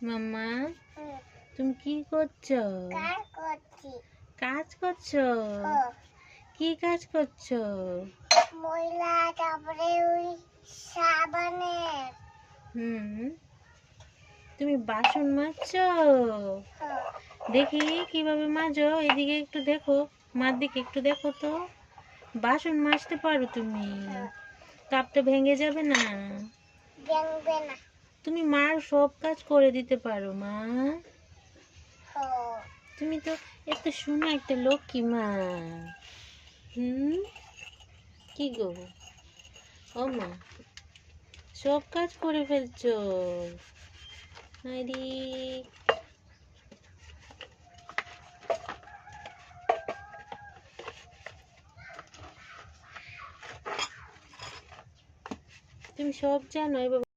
মাম্মা তুমি কি করছো? কাজ করছো? কি কাজ করছো? ময়লা তারপরে ওই সাবানের। তুমি বাসন মাজছো? দেখি কিভাবে মাজো, এদিকে একটু দেখো, মার দিকে একটু দেখো তো। বাসন মাজতে পারো তুমি? কাপটা ভেঙে যাবে না? ভাঙবে না। তুমি মার সব কাজ করে দিতে পারো মা। তুমি তো এত শুনে একটা লক্ষ্মী মা। কি গো ও মা, সব কাজ করে ফেলছো। আরে তুমি সব জানো এবার।